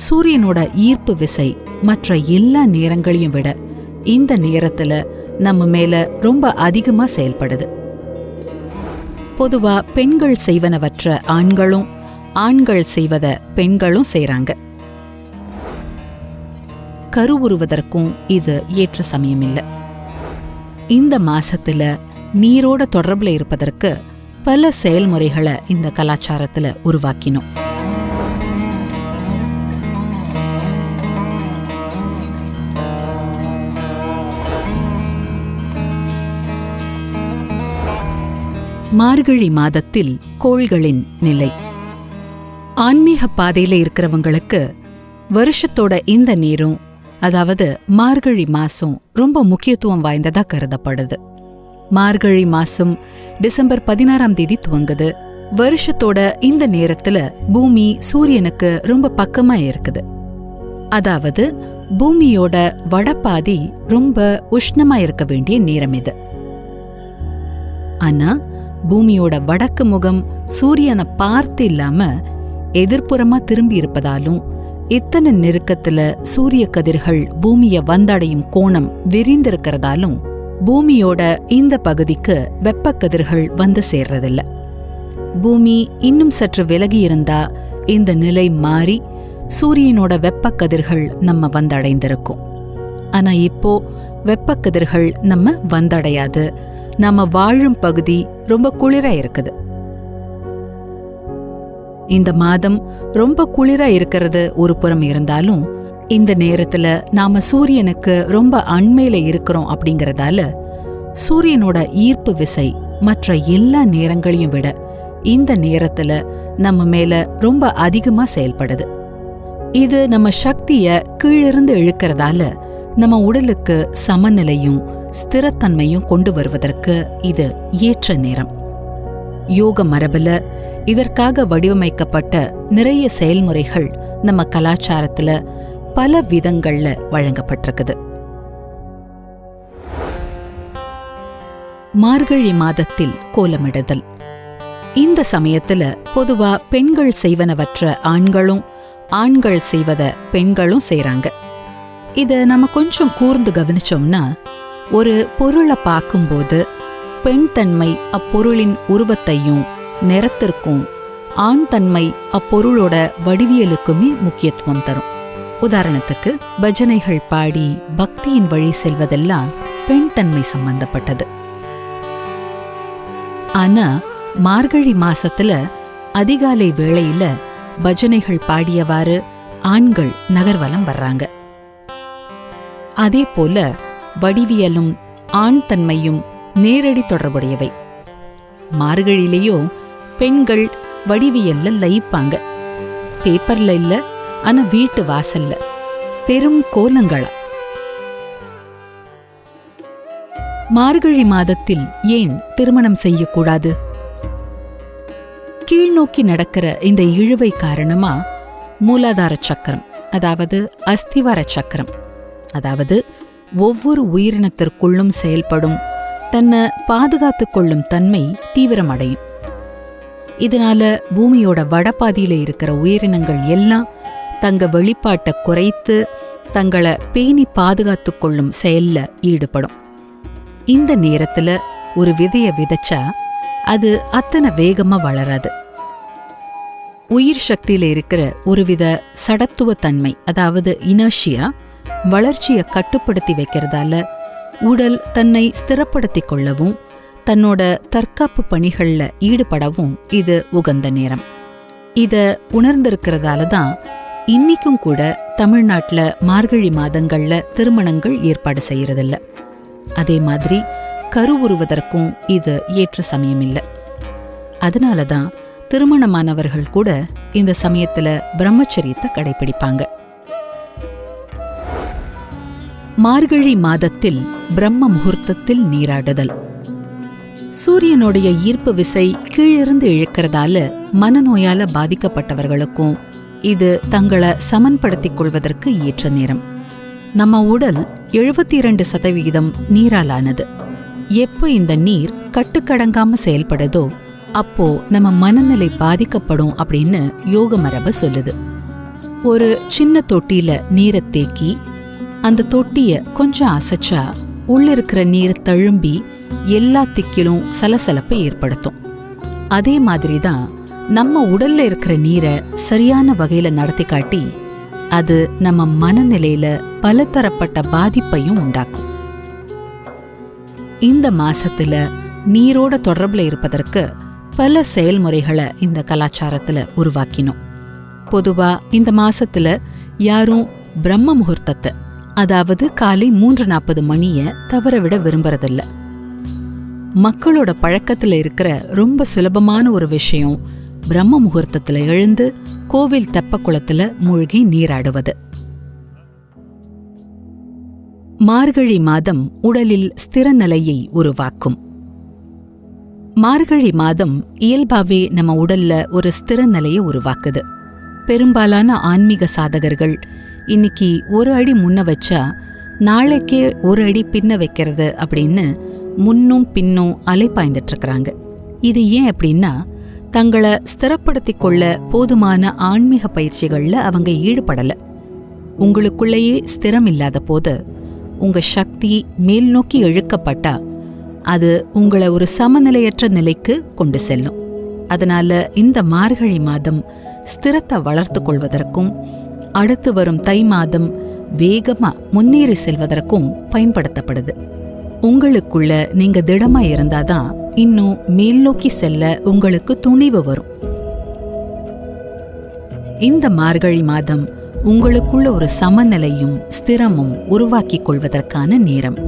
சூரியனோட ஈர்ப்பு விசை மற்ற எல்லா நேரங்களையும் விட இந்த நேரத்துல நம்ம மேல ரொம்ப அதிகமா செயல்படுது. பொதுவா பெண்கள் செய்வனவற்ற ஆண்களும், ஆண்கள் செய்வத பெண்களும் செய்றாங்க. கருவுறுவதற்கும் இது ஏற்ற சமயம் இல்லை. இந்த மாசத்துல நீரோட தொடர்புல இருப்பதற்கு பல செயல்முறைகளை இந்த கலாச்சாரத்துல உருவாக்கினோம். மார்கழி மாதத்தில் கோள்களின் நிலை. ஆன்மீக பாதையில இருக்கிறவங்களுக்கு வருஷத்தோட இந்த நேரம், அதாவது மார்கழி மாசம் ரொம்ப முக்கியத்துவம் வாய்ந்ததா கருதப்படுது. மார்கழி மாசம் டிசம்பர் 16ஆம் தேதி துவங்குது. வருஷத்தோட இந்த நேரத்துல பூமி சூரியனுக்கு ரொம்ப பக்கமா இருக்குது. அதாவது பூமியோட வடபாதி ரொம்ப உஷ்ணமா இருக்க வேண்டிய நேரம் இது. ஆனா பூமியோட வடக்கு முகம் சூரியனை பார்த்து இல்லாம எதிர்ப்புறமா திரும்பி இருப்பதாலும், இத்தனை நெருக்கத்துல சூரிய கதிர்கள் பூமிய வந்தடையும் கோணம் விரிந்திருக்கிறதாலும் பூமியோட இந்த பகுதிக்கு வெப்ப கதிர்கள் வந்து சேர்றதில்ல. பூமி இன்னும் சற்று விலகி இருந்தா இந்த நிலை மாறி சூரியனோட வெப்ப கதிர்கள் நம்ம வந்தடைந்திருக்கும். ஆனா இப்போ வெப்ப கதிர்கள் நம்ம வந்தடையாது. நாம வாழும் பகுதி ரொம்ப குளிரா இருக்குது. இந்த மாதம் ரொம்ப குளிரா இருக்கிறது ஒரு புறம் இருந்தாலும், இந்த நேரத்துல நாம சூரியனுக்கு ரொம்ப அண்மையில இருக்கிறோம் அப்படிங்கறதால சூரியனோட ஈர்ப்பு விசை மற்ற எல்லா நேரங்களையும் விட இந்த நேரத்துல நம்ம மேல ரொம்ப அதிகமா செயல்படுது. இது நம்ம சக்திய கீழிருந்து இழுக்கிறதால நம்ம உடலுக்கு சமநிலையும் ஸ்திரத்தன்மையும் கொண்டு வருவதற்கு இது ஏற்ற நேரம். யோக மரபுல இதற்காக வடிவமைக்கப்பட்ட நிறைய செயல்முறைகள் நம்ம கலாச்சாரத்துல பல விதங்கள்ல வழங்கப்பட்டிருக்குது. மார்கழி மாதத்தில் கோலமிடுதல். இந்த சமயத்துல பொதுவா பெண்கள் செய்வனவற்ற ஆண்களும், ஆண்கள் செய்வத பெண்களும் செய்றாங்க. இத நம்ம கொஞ்சம் கூர்ந்து கவனிச்சோம்னா, ஒரு பொருளை பார்க்கும்போது பெண் தன்மை அப்பொருளின் உருவத்தையும் நிறத்திற்கும், ஆண் தன்மை அப்பொருளோட வடிவியலுக்குமே முக்கியத்துவம் தரும். உதாரணத்துக்கு பஜனைகள் பாடி பக்தியின் வழி செல்வதெல்லாம் பெண் தன்மை சம்பந்தப்பட்டது. ஆனா மார்கழி மாசத்துல அதிகாலை வேளையில பஜனைகள் பாடியவாறு ஆண்கள் நகர்வலம் வர்றாங்க. அதே போல வடிவியலும் ஆண் தன்மையும் நேரடி தொடர்புடையவை. மார்கழியிலேயோ பெண்கள் வடிவியல்ல லயிப்பாங்க. பேப்பர்ல இல்ல, ஆனா வீட்டு வாசல்ல பெரும் கோலங்களா. மார்கழி மாதத்தில் ஏன் திருமணம் செய்யக்கூடாது? கீழ்நோக்கி நடக்கிற இந்த இழுவை காரணமா மூலாதார சக்கரம், அதாவது அஸ்திவார சக்கரம், அதாவது ஒவ்வொரு உயிரினத்திற்குள்ளும் செயல்படும் தன்னை பாதுகாத்துக் கொள்ளும் தன்மை தீவிரமடையும். இதனால பூமியோட வடபாதியில இருக்கிற உயிரினங்கள் எல்லாம் தங்க வெளிப்பாட்டை குறைத்து தங்களை பேணி பாதுகாத்துக் கொள்ளும் செயல்ல ஈடுபடும். இந்த நேரத்துல ஒரு விதைய விதைச்சா அது அத்தனை வேகமா வளராது. உயிர் சக்தியில இருக்கிற ஒருவித சடத்துவ தன்மை, அதாவது இனர்ஷியா, வளர்ச்சியை கட்டுப்படுத்தி வைக்கிறதால உடல் தன்னை ஸ்திரப்படுத்திக் கொள்ளவும் தன்னோட தற்காப்பு பணிகள்ல ஈடுபடவும் இது உகந்த நேரம். இத உணர்ந்திருக்கிறதால தான் இன்னிக்கும் கூட தமிழ்நாட்டுல மார்கழி மாதங்கள்ல திருமணங்கள் ஏற்பாடு செய்யறதில்ல. அதே மாதிரி கருவுறுவதற்கும் இது ஏற்ற சமயம் இல்லை. அதனாலதான் திருமணமானவர்கள் கூட இந்த சமயத்துல பிரம்மச்சரியத்தை கடைபிடிப்பாங்க. மார்கழி மாதத்தில் பிரம்ம முகூர்த்தத்தில் நீராடுதல். சூரியனுடைய ஈர்ப்பு விசை கீழிருந்து இழுக்கிறதால மனநோயால பாதிக்கப்பட்டவர்களுக்கும் இது தங்களை சமன்படுத்திக் கொள்வதற்கு ஏற்ற நேரம். நம்ம உடல் 72% நீராலானது. எப்போ இந்த நீர் கட்டுக்கடங்காம செயல்படுதோ அப்போ நம்ம மனநிலை பாதிக்கப்படும் அப்படின்னு யோக மரபு சொல்லுது. ஒரு சின்ன தொட்டியில நீரை தேக்கி அந்த தொட்டிய கொஞ்சம் அசைச்சா உள்ள இருக்கிற நீர் தழும்பி எல்லா திக்கிலும் சலசலப்பை ஏற்படுத்தும். அதே மாதிரிதான் நம்ம உடல்ல இருக்கிற நீரை சரியான வகையில நடத்தி காட்டி அது நம்ம மனநிலையில பலதரப்பட்ட பாதிப்பையும் உண்டாக்கும். இந்த மாசத்துல நீரோட தொடர்புல இருப்பதற்கு பல செயல்முறைகளை இந்த கலாச்சாரத்துல உருவாக்கினோம். பொதுவா இந்த மாசத்துல யாரும் பிரம்ம முகூர்த்தத்தை, அதாவது காலை 3:40 மணிய தவறவிட விரும்புறதில்ல. மக்களோட பழக்கத்துல இருக்கிற ரொம்ப சுலபமான ஒரு விஷயம் பிரம்ம முகூர்த்தத்துல எழுந்து கோவில் தெப்ப குளத்துல மூழ்கி நீராடுவது. மார்கழி மாதம் உடலில் ஸ்திர நிலையை உருவாக்கும். மார்கழி மாதம் இயல்பாவே நம்ம உடல்ல ஒரு ஸ்திர நிலையை உருவாக்குது. பெரும்பாலான ஆன்மீக சாதகர்கள் இன்னைக்கு ஒரு அடி முன்ன வச்சா நாளைக்கே ஒரு அடி பின்ன வைக்கிறது அப்படின்னு முன்னும் பின்னும் அலைப்பாய்ந்துட்டு இருக்கிறாங்க. இது ஏன் அப்படின்னா, தங்களை ஸ்திரப்படுத்திக் கொள்ள போதுமான ஆன்மீக பயிற்சிகள்ல அவங்க ஈடுபடல. உங்களுக்குள்ளேயே ஸ்திரம் இல்லாத போது உங்க சக்தி மேல் நோக்கி இழுக்கப்பட்டா அது உங்களை ஒரு சமநிலையற்ற நிலைக்கு கொண்டு செல்லும். அதனால இந்த மார்கழி மாதம் ஸ்திரத்தை வளர்த்து கொள்வதற்கும் அடுத்து வரும் தை மாதம் வேகமா முன்னேறி செல்வதற்கும் பயன்படுத்தப்படுது. உங்களுக்குள்ள நீங்க திடமா இருந்தாதான் இன்னும் மேல் நோக்கி செல்ல உங்களுக்கு துணிவு வரும். இந்த மார்கழி மாதம் உங்களுக்குள்ள ஒரு சமநிலையும் ஸ்திரமும் உருவாக்கிக் கொள்வதற்கான நேரம்.